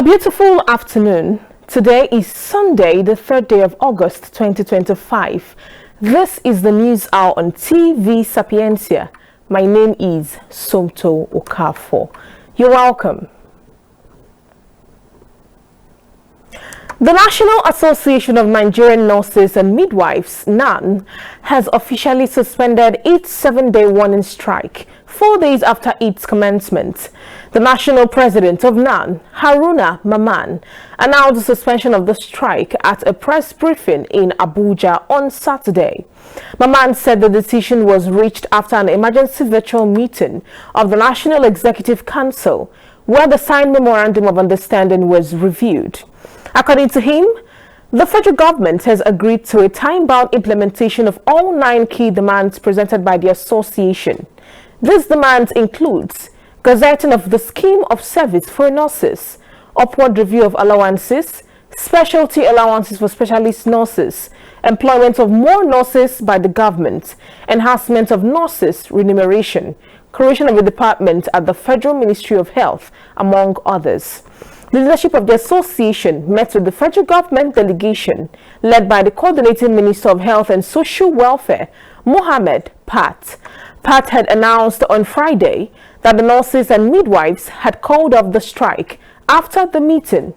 beautiful afternoon. Today is Sunday, the 3rd day of August 2025. This is the news hour on TV Sapiencia. My name is Somto Okafo. You're welcome. The National Association of Nigerian Nurses and Midwives, NAN, has officially suspended its 7-day warning strike 4 days after its commencement. The national president of NAN, Haruna Maman, announced the suspension of the strike at a press briefing in Abuja on Saturday. Maman said the decision was reached after an emergency virtual meeting of the National Executive Council, where the signed memorandum of understanding was reviewed. According to him, the federal government has agreed to a time-bound implementation of all 9 key demands presented by the association. These demands includes gazetting of the scheme of service for nurses, upward review of allowances, specialty allowances for specialist nurses, employment of more nurses by the government, enhancement of nurses' remuneration, creation of a department at the Federal Ministry of Health, among others. The leadership of the association met with the federal government delegation led by the coordinating Minister of Health and Social Welfare, Mohammed Pat. Pat had announced on Friday that the nurses and midwives had called off the strike after the meeting.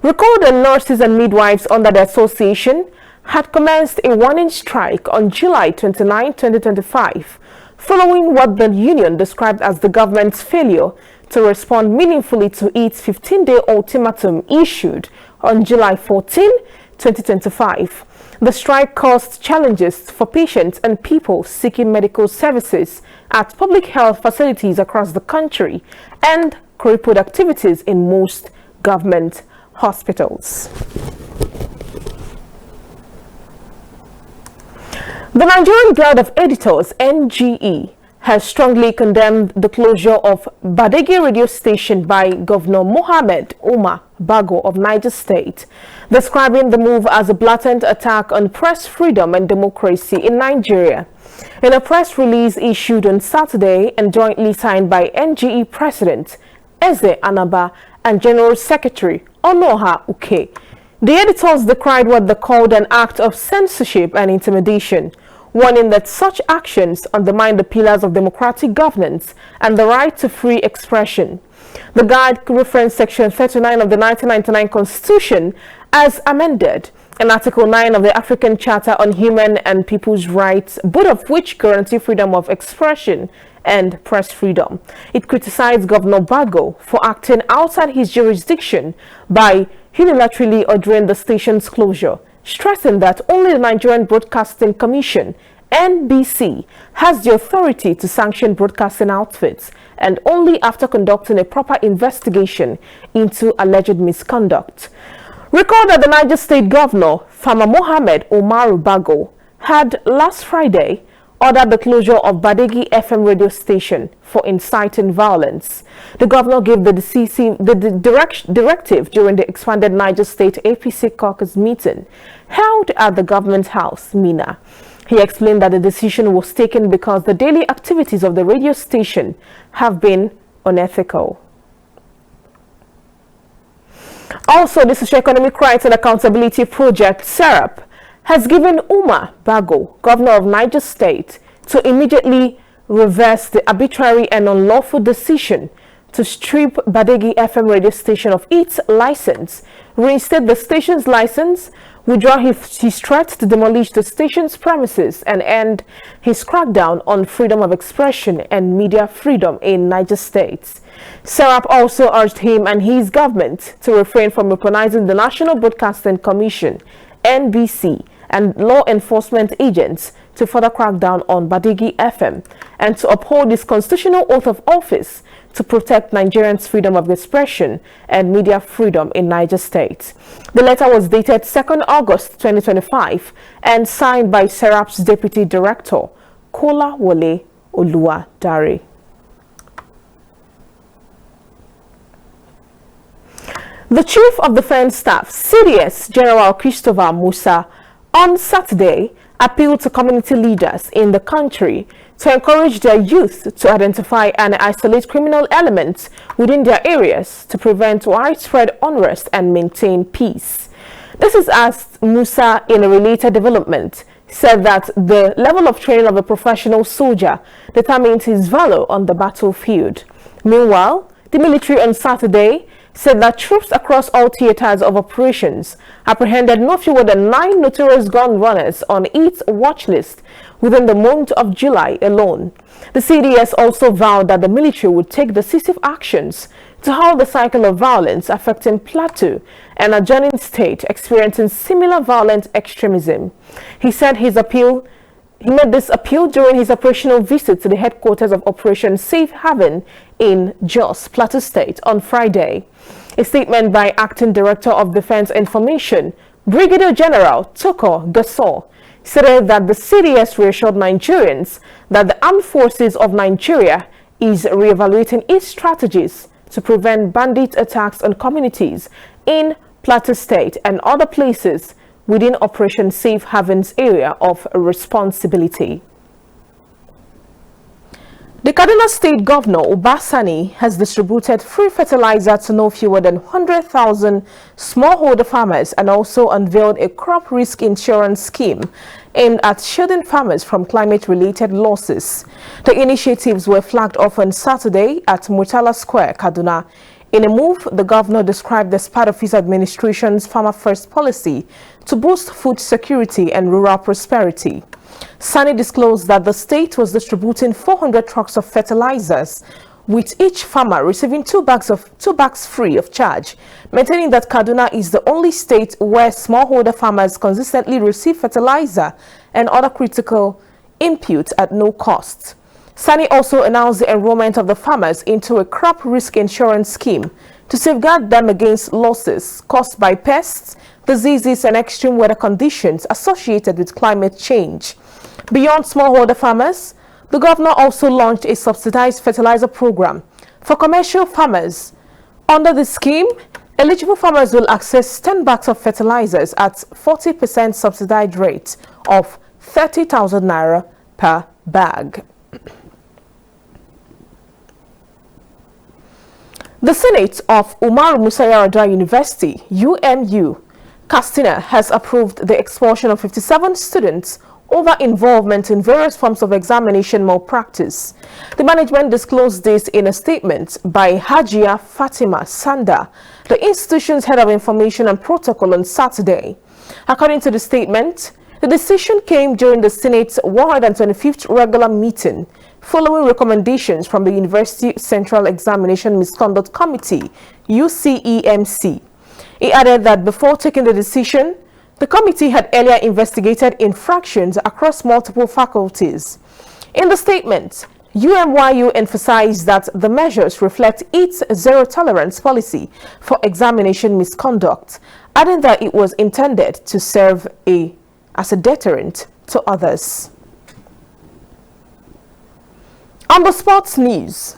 Recall that nurses and midwives under the association had commenced a warning strike on July 29, 2025, following what the union described as the government's failure to respond meaningfully to its 15-day ultimatum issued on July 14, 2025. The strike caused challenges for patients and people seeking medical services at public health facilities across the country and crippled activities in most government hospitals. The Nigerian Guild of Editors, NGE, has strongly condemned the closure of Badegi radio station by Governor Mohammed Umar Bago of Niger State, describing the move as a blatant attack on press freedom and democracy in Nigeria. In a press release issued on Saturday and jointly signed by NGE President Eze Anaba and General Secretary Onoha Uke, the editors decried what they called an act of censorship and intimidation, warning that such actions undermine the pillars of democratic governance and the right to free expression. The guide referenced Section 39 of the 1999 Constitution as amended, and Article 9 of the African Charter on Human and People's Rights, both of which guarantee freedom of expression and press freedom. It criticized Governor Bago for acting outside his jurisdiction by unilaterally ordering the station's closure, stressing that only the Nigerian Broadcasting Commission, NBC, has the authority to sanction broadcasting outfits, and only after conducting a proper investigation into alleged misconduct. Recall that the Niger State Governor, Farmer Mohammed Umaru Bago, had last Friday ordered the closure of Badegi FM radio station for inciting violence. The governor gave the directive during the expanded Niger State APC caucus meeting held at the government house, Mina. He explained that the decision was taken because the daily activities of the radio station have been unethical. Also, the Socio-Economic Rights and Accountability Project, SERAP, has given Umar Bago, governor of Niger State, to immediately reverse the arbitrary and unlawful decision to strip Badegi FM radio station of its license, reinstate the station's license, withdraw his threat to demolish the station's premises, and end his crackdown on freedom of expression and media freedom in Niger State. SERAP also urged him and his government to refrain from weaponizing the National Broadcasting Commission, NBC, and law enforcement agents to further crack down on Badegi FM and to uphold his constitutional oath of office to protect Nigerians' freedom of expression and media freedom in Niger State. The letter was dated 2nd August 2025 and signed by SERAP's Deputy Director, Kola Wole Oluwadare. The Chief of Defense Staff, CDS General Christopher Musa, on Saturday appealed to community leaders in the country to encourage their youth to identify and isolate criminal elements within their areas to prevent widespread unrest and maintain peace. This is as Musa, in a related development, said that the level of training of a professional soldier determines his value on the battlefield. Meanwhile, the military on Saturday said that troops across all theaters of operations apprehended no fewer than 9 notorious gun runners on its watch list within the month of July alone. The CDS also vowed that the military would take decisive actions to halt the cycle of violence affecting Plateau and adjoining state experiencing similar violent extremism. He said He made this appeal during his operational visit to the headquarters of Operation Safe Haven in Jos, Plateau State on Friday. A statement by Acting Director of Defense Information, Brigadier General Toko Gasol, said that the CDS reassured Nigerians that the Armed Forces of Nigeria is reevaluating its strategies to prevent bandit attacks on communities in Plateau State and other places within Operation Safe Haven's area of responsibility. The Kaduna State Governor, Obasani, has distributed free fertilizer to no fewer than 100,000 smallholder farmers and also unveiled a crop risk insurance scheme aimed at shielding farmers from climate-related losses. The initiatives were flagged off on Saturday at Murtala Square, Kaduna, in a move the governor described as part of his administration's Farmer First policy to boost food security and rural prosperity. Sani disclosed that the state was distributing 400 trucks of fertilizers, with each farmer receiving 2 bags free of charge, maintaining that Kaduna is the only state where smallholder farmers consistently receive fertilizer and other critical inputs at no cost. Sani also announced the enrollment of the farmers into a crop risk insurance scheme to safeguard them against losses caused by pests, diseases, and extreme weather conditions associated with climate change. Beyond smallholder farmers, the governor also launched a subsidized fertilizer program for commercial farmers. Under the scheme, eligible farmers will access 10 bags of fertilizers at 40% subsidized rate of 30,000 naira per bag. The Senate of Umar Musa Yar'Adua University, UMU, Katsina, has approved the expulsion of 57 students over involvement in various forms of examination malpractice. The management disclosed this in a statement by Hajia Fatima Sanda, the institution's head of information and protocol, on Saturday. According to the statement, the decision came during the Senate's 125th regular meeting, following recommendations from the University Central Examination Misconduct Committee, UCEMC. He added that before taking the decision, the committee had earlier investigated infractions across multiple faculties. In the statement, UMYU emphasized that the measures reflect its zero-tolerance policy for examination misconduct, adding that it was intended to serve as a deterrent to others. On the sports news,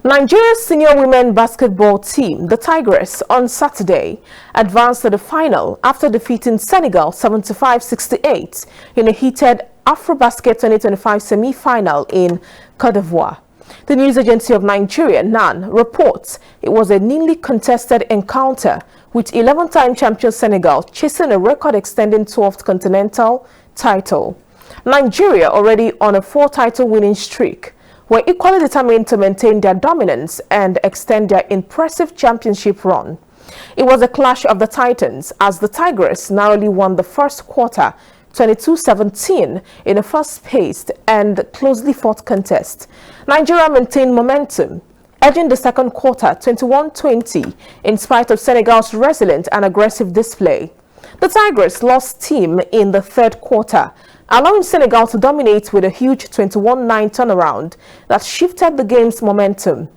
Nigeria's senior women basketball team, the Tigress, on Saturday advanced to the final after defeating Senegal 75-68 in a heated AfroBasket 2025 semi-final in Côte d'Ivoire. The news agency of Nigeria, NAN, reports it was a neatly contested encounter, with 11-time champion Senegal chasing a record-extending 12th continental title. Nigeria, already on a 4-title winning streak, were equally determined to maintain their dominance and extend their impressive championship run. It was a clash of the titans, as the Tigress narrowly won the first quarter 22-17 in a fast-paced and closely fought contest. Nigeria maintained momentum, edging the second quarter 21-20 in spite of Senegal's resilient and aggressive display. The Tigress lost steam in the third quarter, allowing Senegal to dominate with a huge 21-9 turnaround that shifted the game's momentum.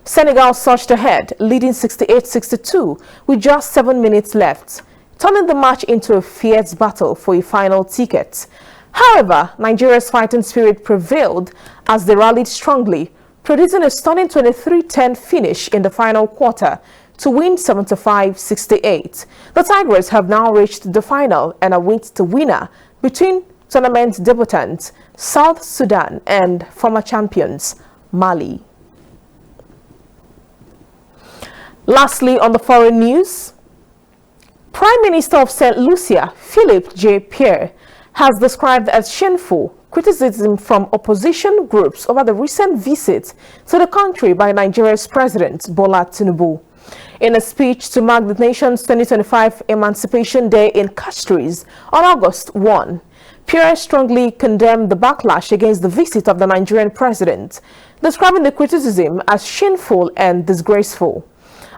Senegal surged ahead, leading 68-62 with just 7 minutes left, turning the match into a fierce battle for a final ticket. However, Nigeria's fighting spirit prevailed as they rallied strongly, producing a stunning 23-10 finish in the final quarter to win 75-68. The Tigers have now reached the final and await the winner between tournament debutants South Sudan and former champions Mali. Lastly, on the foreign news, Prime Minister of St. Lucia, Philip J. Pierre, has described as shameful criticism from opposition groups over the recent visit to the country by Nigeria's President Bola Tinubu. In a speech to mark the nation's 2025 Emancipation Day in Castries on August 1, Pierre strongly condemned the backlash against the visit of the Nigerian president, describing the criticism as shameful and disgraceful.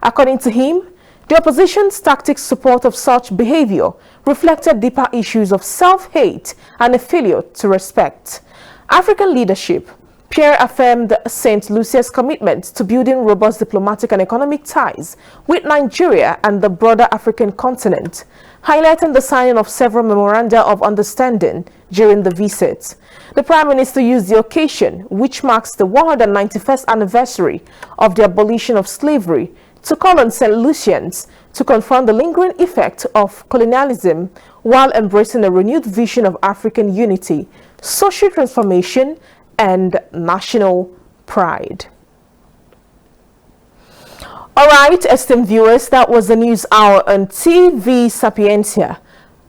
According to him, the opposition's tactic support of such behavior reflected deeper issues of self-hate and a failure to respect African leadership. Pierre affirmed St. Lucia's commitment to building robust diplomatic and economic ties with Nigeria and the broader African continent, highlighting the signing of several memoranda of understanding during the visit. The Prime Minister used the occasion, which marks the 191st anniversary of the abolition of slavery, to call on St. Lucians to confront the lingering effect of colonialism while embracing a renewed vision of African unity, social transformation, and national pride. All right, esteemed viewers, that was the news hour on TV Sapientia.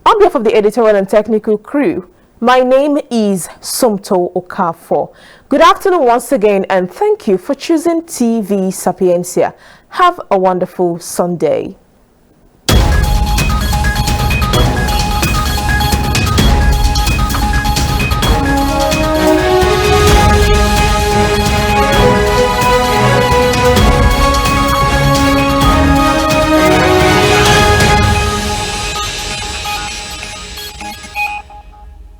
On behalf of the editorial and technical crew, my name is Somto Okafor. Good afternoon once again, and thank you for choosing TV Sapientia. Have a wonderful Sunday.